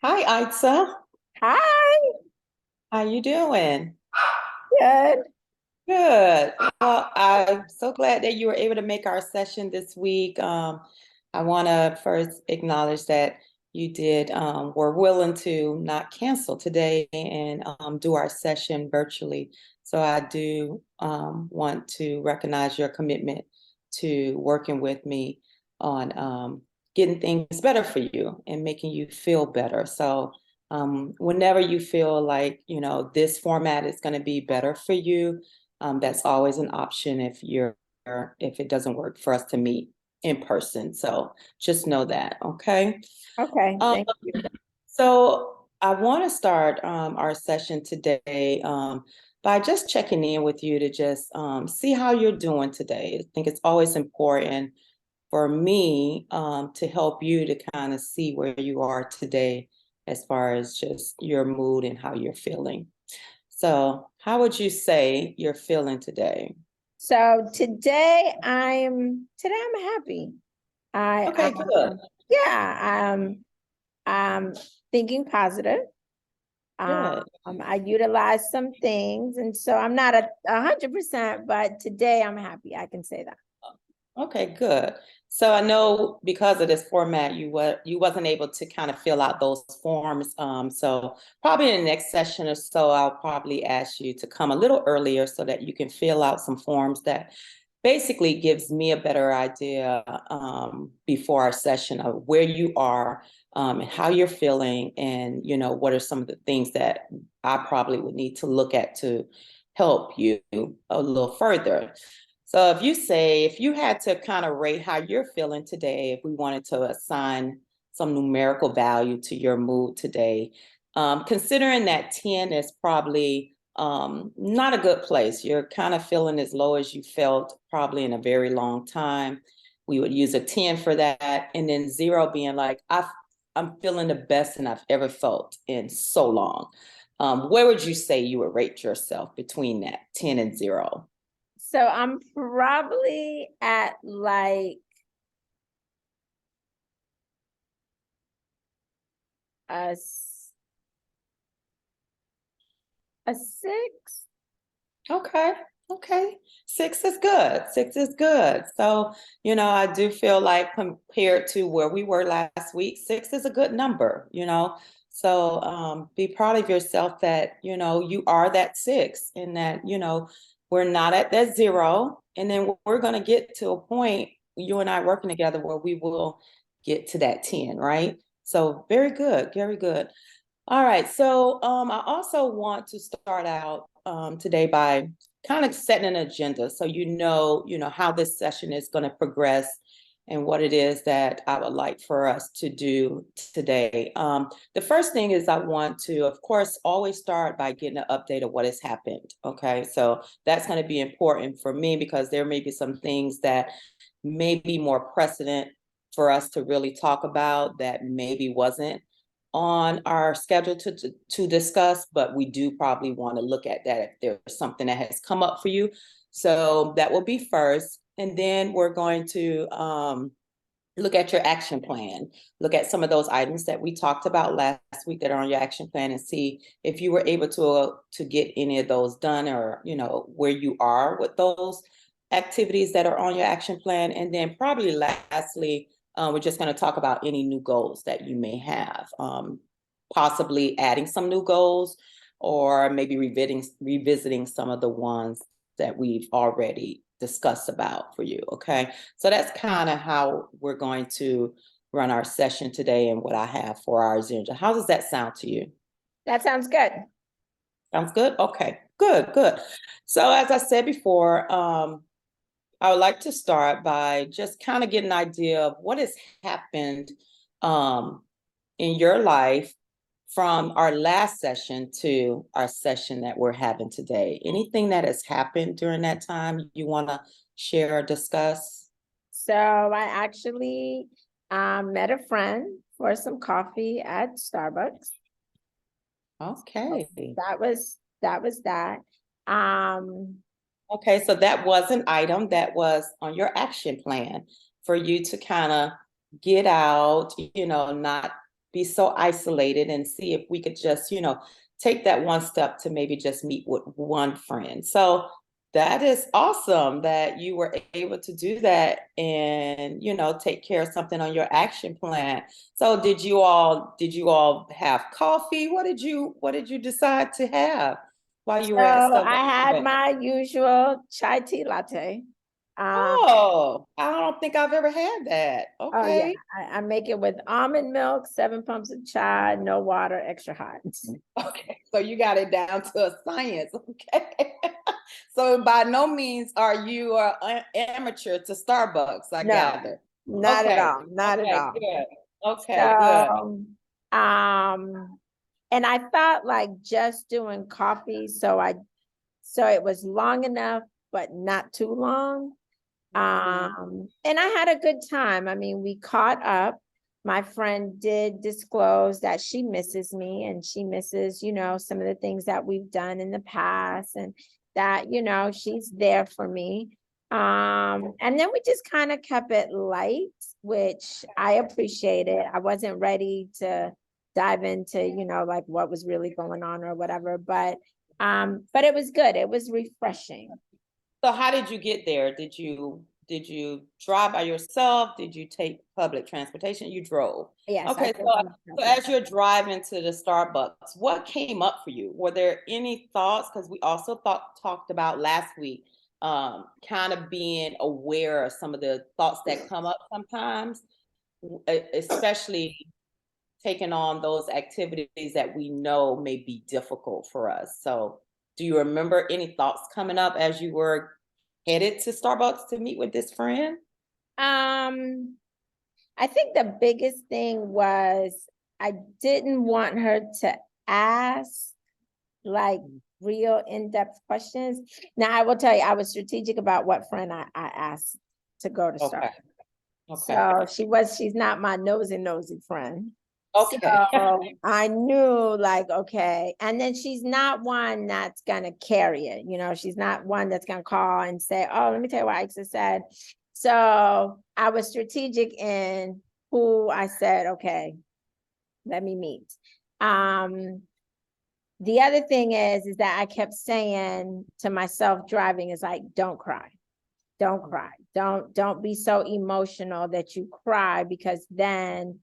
Hi, Itza. Hi, How you doing? good. Good. Well, I'm so glad that you were able to make our session this week. I want to first acknowledge that you did were willing to not cancel today and do our session virtually. So I do want to recognize your commitment to working with me on getting things better for you and making you feel better. So whenever you feel like, this format is going to be better for you, that's always an option if it doesn't work for us to meet in person. So just know that, okay? Okay, Um, thank you. so I want to start our session today by just checking in with you to just see how you're doing today. I think it's always important for me to help you to kind of see where you are today as far as just your mood and how you're feeling. So, how would you say you're feeling today? So today I'm happy. I Okay, good. yeah, I'm thinking positive. Good. I utilized some things, and so I'm not 100%, but today I'm happy. I can say that. Okay, good. So I know because of this format, you wasn't able to kind of fill out those forms. So probably in the next session or so, I'll probably ask you to come a little earlier so that you can fill out some forms that basically gives me a better idea before our session of where you are and how you're feeling, and what are some of the things that I probably would need to look at to help you a little further. So if you had to kind of rate how you're feeling today, if we wanted to assign some numerical value to your mood today, considering that 10 is probably not a good place. You're kind of feeling as low as you felt probably in a very long time. We would use a 10 for that. And then zero being like, I'm feeling the best and I've ever felt in so long. Where would you say you would rate yourself between that 10 and zero? So I'm probably at like a s- a 6. Okay. Okay. Six is good. Six is good. So, I do feel like compared to where we were last week, six is a good number. So, be proud of yourself that, you are that six and that, we're not at that zero. And then we're going to get to a point, you and I working together, where we will get to that 10, right? So, very good. Very good. All right. So I also want to start out today by kind of setting an agenda so how this session is going to progress and what it is that I would like for us to do today. The first thing is I want to, of course, always start by getting an update of what has happened. Okay. So that's going to be important for me because there may be some things that may be more precedent for us to really talk about that maybe wasn't on our schedule to discuss, but we do probably want to look at that if there's something that has come up for you. So that will be first. And then we're going to look at your action plan, look at some of those items that we talked about last week that are on your action plan and see if you were able to get any of those done, or, where you are with those activities that are on your action plan. And then probably lastly, we're just going to talk about any new goals that you may have, possibly adding some new goals or maybe revisiting some of the ones that we've already discussed about for you. Okay. So that's kind of how we're going to run our session today and what I have for our agenda. How does that sound to you? That sounds good. Sounds good? Okay, good, good. So as I said before, I would like to start by just kind of getting an idea of what has happened um, in your life from our last session to our session that we're having today. Anything that has happened during that time you want to share or discuss? So I actually met a friend for some coffee at Starbucks. Okay. That was that. Um, Okay, so that was an item that was on your action plan for you to kind of get out, not be so isolated and see if we could just, take that one step to maybe just meet with one friend. So that is awesome that you were able to do that and, take care of something on your action plan. So did you all have coffee? What did you decide to have while you So were at Starbucks I had today? my usual chai tea latte. Um, Oh, I don't think I've ever had that. oh yeah, Okay. I make it with almond milk, 7 pumps of chai, no water, extra hot. Okay. So you got it down to a science. Okay. So by no means are you an amateur to Starbucks, I No, gather. not at Okay. all, not at Okay, all. good. Okay, good. So, um, and I thought like just doing coffee, so it was long enough, but not too long. Mhm. And I had a good time. I mean, we caught up. My friend did disclose that she misses me and she misses, some of the things that we've done in the past and that, she's there for me. And then we just kind of kept it light, which I appreciated. I wasn't ready to dive into, like what was really going on or whatever, but it was good. It was refreshing. So how did you get there? Did you drive by yourself? Did you take public transportation? You drove. Yes, I Okay, took so as you're driving to the Starbucks, what came up for you? Were there any thoughts? Because we also talked about last week, kind of being aware of some of the thoughts that come up sometimes, especially taking on those activities that we know may be difficult for us. So, do you remember any thoughts coming up as you were headed to Starbucks to meet with this friend? Um, I think the biggest thing was I didn't want her to ask like real in-depth questions. Now I will tell you, I was strategic about what friend I asked to go to Starbucks. Okay. Okay. So she's not my nosy friend. So Okay. I knew like, okay. And then she's not one that's gonna carry it. She's not one that's gonna call and say, oh, let me tell you what Alexa said. So I was strategic in who I said, okay, let me meet. The other thing is that I kept saying to myself driving is like, don't cry. Don't cry. Don't be so emotional that you cry because then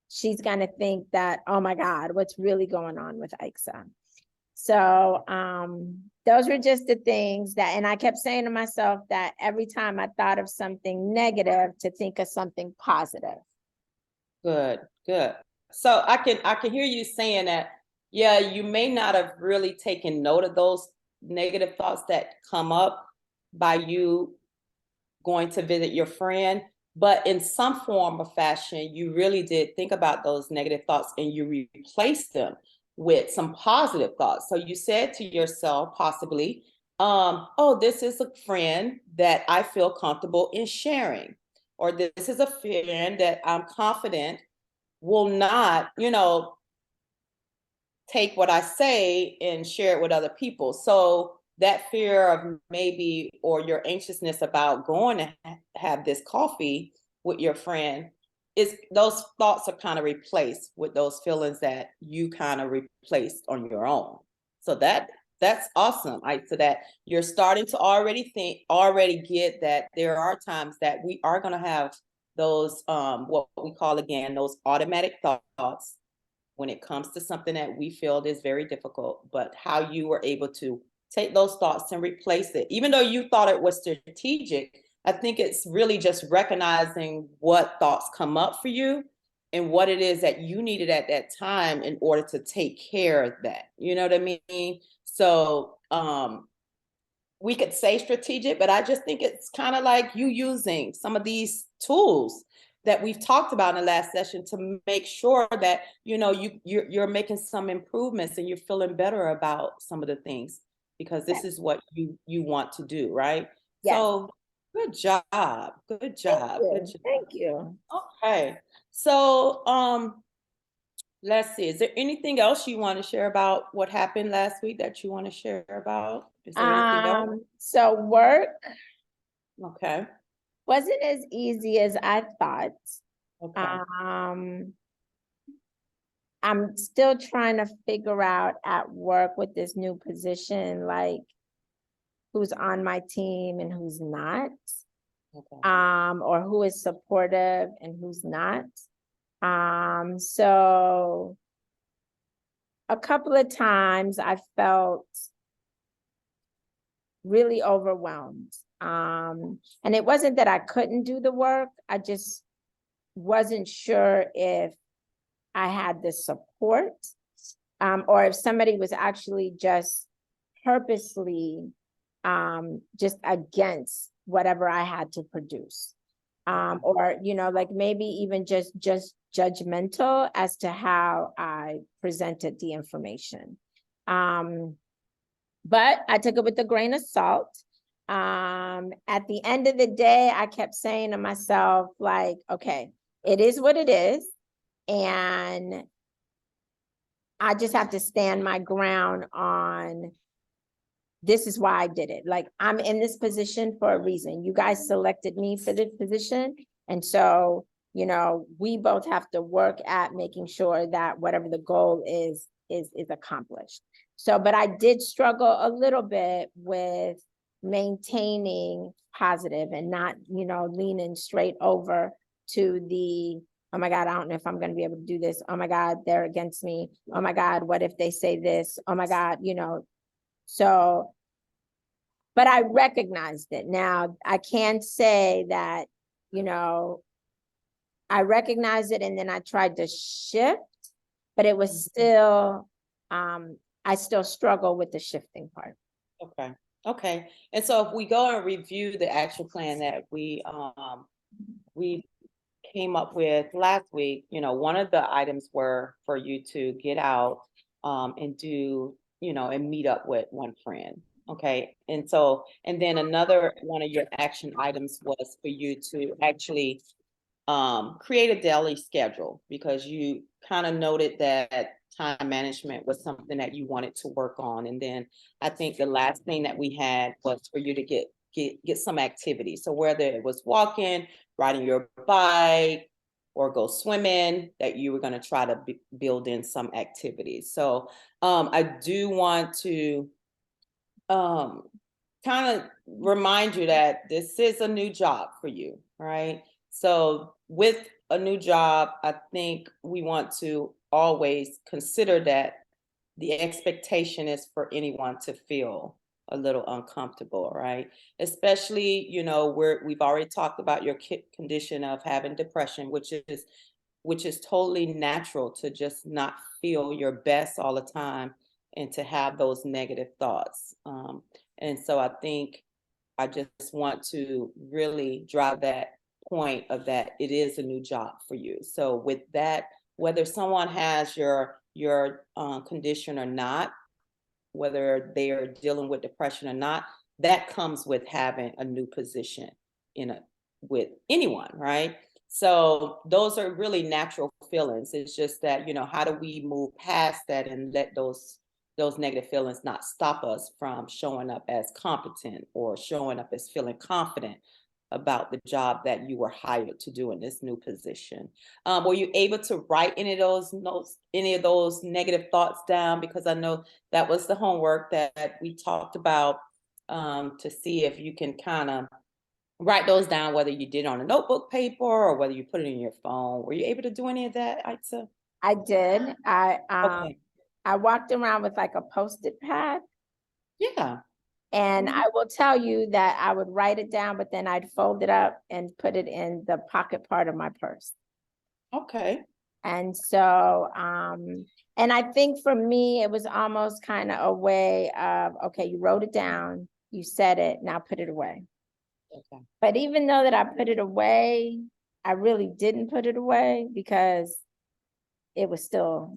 she's gonna think that, oh my God, what's really going on with Aixa? So those were just the things that, and I kept saying to myself that every time I thought of something negative to think of something positive. Good, good. So I can hear you saying that, yeah, you may not have really taken note of those negative thoughts that come up by you going to visit your friend, but in some form or fashion, you really did think about those negative thoughts and you replaced them with some positive thoughts. So you said to yourself, possibly, oh, this is a friend that I feel comfortable in sharing, or this is a friend that I'm confident will not, take what I say and share it with other people. So that fear of maybe or your anxiousness about going to have this coffee with your friend is those thoughts are kind of replaced with those feelings that you kind of replaced on your own. So that's awesome. So that you're starting to already get that there are times that we are going to have those what we call again those automatic thoughts when it comes to something that we feel is very difficult, but how you were able to take those thoughts and replace it. Even though you thought it was strategic, I think it's really just recognizing what thoughts come up for you and what it is that you needed at that time in order to take care of that. You know what I mean? So we could say strategic, but I just think it's kind of like you using some of these tools that we've talked about in the last session to make sure that you're making some improvements and you're feeling better about some of the things because this Yes. is what you want to do, right? Yes. So good job, good Thank job, good you. job. Thank you. Okay, so let's see. Is there anything else you want to share about what happened last week that you want to share about? Is there anything else? So work Okay. wasn't as easy as I thought. Okay. Um, I'm still trying to figure out at work with this new position, like who's on my team and who's not, Okay. or who is supportive and who's not. So a couple of times I felt really overwhelmed. And it wasn't that I couldn't do the work, I just wasn't sure if I had the support, or if somebody was actually just purposely just against whatever I had to produce. Or, you know, like maybe even just judgmental as to how I presented the information. But I took it with a grain of salt. At the end of the day, I kept saying to myself, like, okay, it is what it is. And I just have to stand my ground on this is why I did it. Like, I'm in this position for a reason. You guys selected me for this position. And so, you know, we both have to work at making sure that whatever the goal is accomplished. So, but I did struggle a little bit with maintaining positive and not, you know, leaning straight over to the, oh my God, I don't know if I'm going to be able to do this. Oh my God, they're against me. Oh my God, what if they say this? Oh my God, you know. So, but I recognized it. Now, I can't say that, you know, I recognized it and then I tried to shift, but it was still, I still struggle with the shifting part. Okay. Okay. And so if we go and review the action plan that we came up with last week, you know, one of the items were for you to get out and do, you know, and meet up with one friend. Okay. And so, and then another one of your action items was for you to actually create a daily schedule, because you kind of noted that time management was something that you wanted to work on. And then I think the last thing that we had was for you to get some activity. So whether it was walking, riding your bike, or go swimming, that you were going to try to build in some activities. So I do want to kind of remind you that this is a new job for you, right? So with a new job, I think we want to always consider that the expectation is for anyone to feel a little uncomfortable, right? Especially, you know, we've already talked about your condition of having depression, which is totally natural to just not feel your best all the time and to have those negative thoughts. And so I think I just want to really drive that point of that it is a new job for you. So with that, whether someone has your condition or not, whether they are dealing with depression or not, that comes with having a new position in a with anyone, right? So those are really natural feelings. It's just that, you know, how do we move past that and let those negative feelings not stop us from showing up as competent or showing up as feeling confident about the job that you were hired to do in this new position. Were you able to write any of those notes, any of those negative thoughts down? Because I know that was the homework that we talked about, to see if you can kind of write those down, whether you did on a notebook paper or whether you put it in your phone. Were you able to do any of that, Itza? I did. Okay. I walked around with like a Post-it pad. Yeah. And Mhm. I will tell you that I would write it down, but then I'd fold it up and put it in the pocket part of my purse. Okay. And so, and I think for me, it was almost kind of a way of, okay, you wrote it down, you said it, now put it away. Okay. But even though that I put it away, I really didn't put it away because it was still,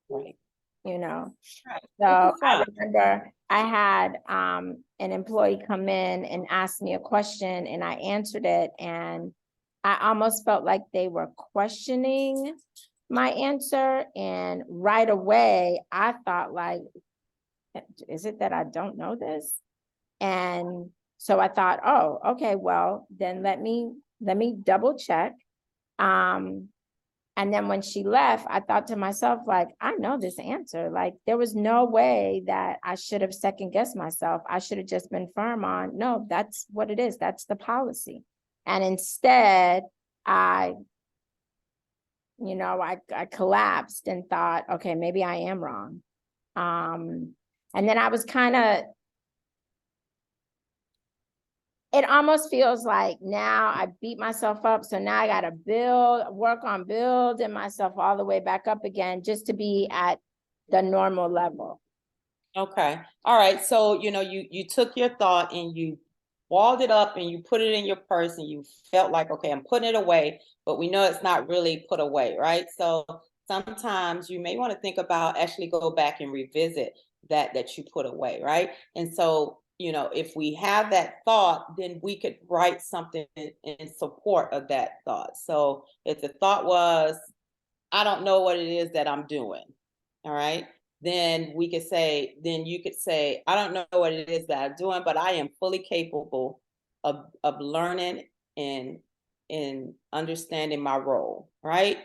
Right. you know. Right. So It can I come. remember I had an employee come in and ask me a question and I answered it, and I almost felt like they were questioning my answer. And right away, I thought like, is it that I don't know this? And so I thought, oh, okay, well, then let me double check. Um, And then when she left, I thought to myself, like, I know this answer. Like, there was no way that I should have second guessed myself. I should have just been firm on, no, that's what it is. That's the policy. And instead, I collapsed and thought, okay, maybe I am wrong. And then I was kind of, it almost feels like now I beat myself up. So now I got to work on building myself all the way back up again, just to be at the normal level. Okay. All right. So, you took your thought and you walled it up and you put it in your purse and you felt like, okay, I'm putting it away, but we know it's not really put away, right? So sometimes you may want to think about actually go back and revisit that you put away, right? And so, if we have that thought, then we could write something in support of that thought. So if the thought was, I don't know what it is that I'm doing, all right, then you could say, I don't know what it is that I'm doing, but I am fully capable of learning and understanding my role, right?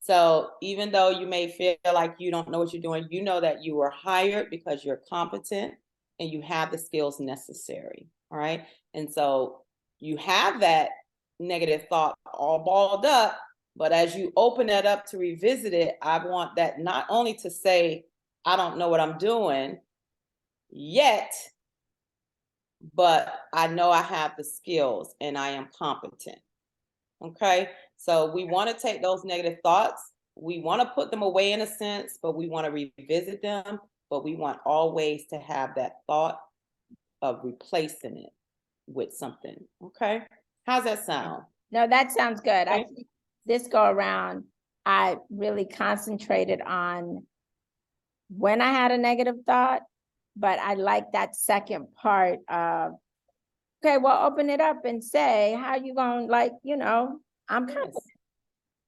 So even though you may feel like you don't know what you're doing, you know that you were hired because you're competent and you have the skills necessary, all right? And so you have that negative thought all balled up, but as you open that up to revisit it, I want that not only to say, I don't know what I'm doing yet, but I know I have the skills and I am competent. Okay. So we want to take those negative thoughts. We want to put them away in a sense, but we want to revisit them. But we want always to have that thought of replacing it with something. Okay. How's that sound? No, that sounds good. I Okay. think this go around, I really concentrated on when I had a negative thought, but I like that second part of, okay, well, open it up and say, how you going, like, I'm confident. Yes.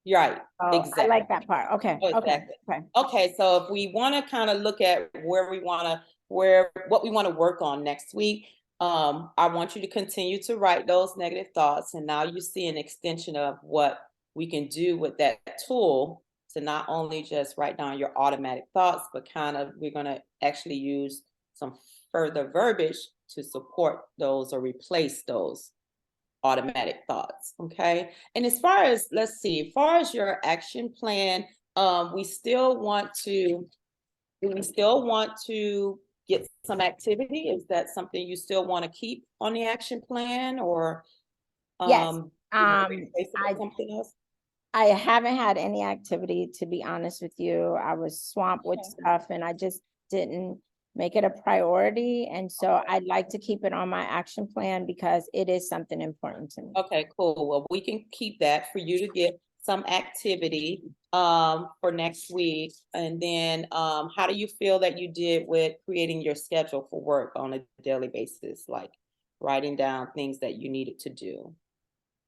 You're right. Oh, I Exactly. like that part. Okay, Oh, okay, exactly. okay. Okay, so if we want to kind of look at what we want to work on next week, I want you to continue to write those negative thoughts, and now you see an extension of what we can do with that tool to not only just write down your automatic thoughts, but we're going to actually use some further verbiage to support those or replace those automatic thoughts. Okay. And let's see, as far as your action plan, we still want to, do we still want to get some activity? Is that something you still want to keep on the action plan, or Yes. replace it with something else? I haven't had any activity, to be honest with you. I was swamped with Okay. stuff and I just didn't make it a priority. And so I'd like to keep it on my action plan because it is something important to me. Okay, cool. Well, we can keep that for you to get some activity for next week. And then how do you feel that you did with creating your schedule for work on a daily basis, like writing down things that you needed to do?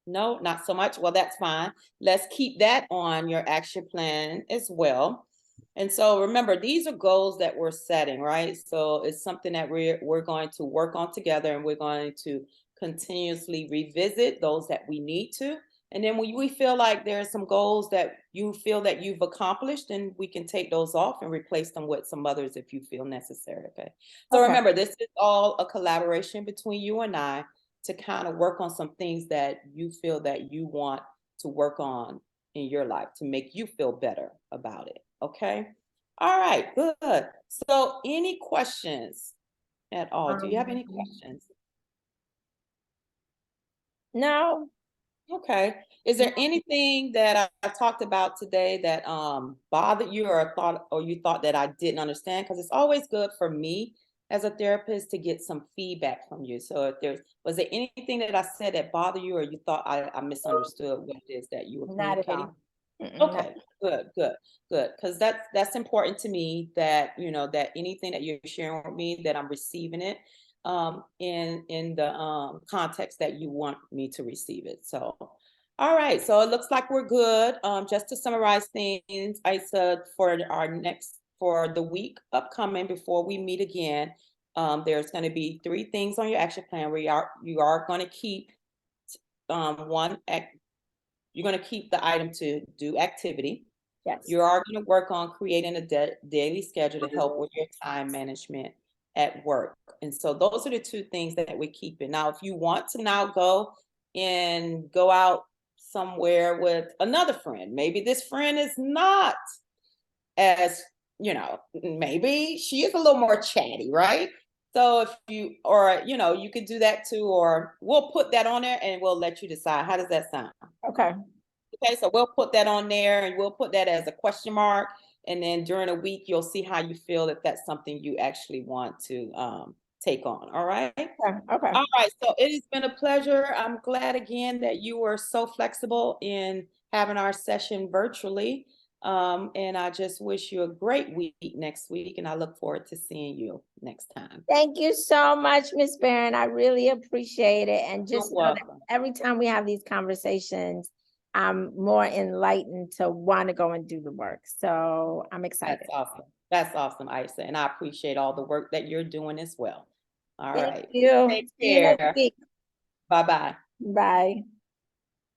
No, not so much. Well, that's fine. Let's keep that on your action plan as well. And so remember, these are goals that we're setting, right? So it's something that we're going to work on together, and we're going to continuously revisit those that we need to. And then when we feel like there are some goals that you feel that you've accomplished, then we can take those off and replace them with some others if you feel necessary. Okay. So Okay. remember, this is all a collaboration between you and I to kind of work on some things that you feel that you want to work on in your life to make you feel better about it. Okay. All right, good. So any questions at all? Do you have any questions? No. Okay. Is there anything that I talked about today that bothered you or you thought that I didn't understand? Because it's always good for me as a therapist to get some feedback from you. So if was there anything that I said that bothered you, or you thought I misunderstood what it is that you were Not at communicating? all. Not Okay, good. Because that's important to me, that that anything that you're sharing with me, that I'm receiving it in the context that you want me to receive it. So all right, so it looks like we're good. Just to summarize things, I said for the week upcoming before we meet again, there's going to be 3 things on your action plan where you are going to keep one you're going to keep the item to do activity. Yes. You are going to work on creating a daily schedule to help with your time management at work. And so those are the two things that we're keeping. Now, if you want to now go out somewhere with another friend, maybe this friend is not as, maybe she is a little more chatty, right? So if you, or, you could do that too, or we'll put that on there and we'll let you decide. How does that sound? Okay. Okay, so we'll put that on there and we'll put that as a question mark. And then during a week, you'll see how you feel if that's something you actually want to take on. All right. Okay. Okay. All right. So it has been a pleasure. I'm glad again that you were so flexible in having our session virtually. And I just wish you a great week next week. And I look forward to seeing you next time. Thank you so much, Miss Barron. I really appreciate it. And You're just know that welcome. every time we have these conversations, I'm more enlightened to want to go and do the work. So I'm excited. That's awesome. That's awesome, Isa. And I appreciate all the work that you're doing as well. All Thank right. you. Take See you next care. week. Bye-bye. Bye.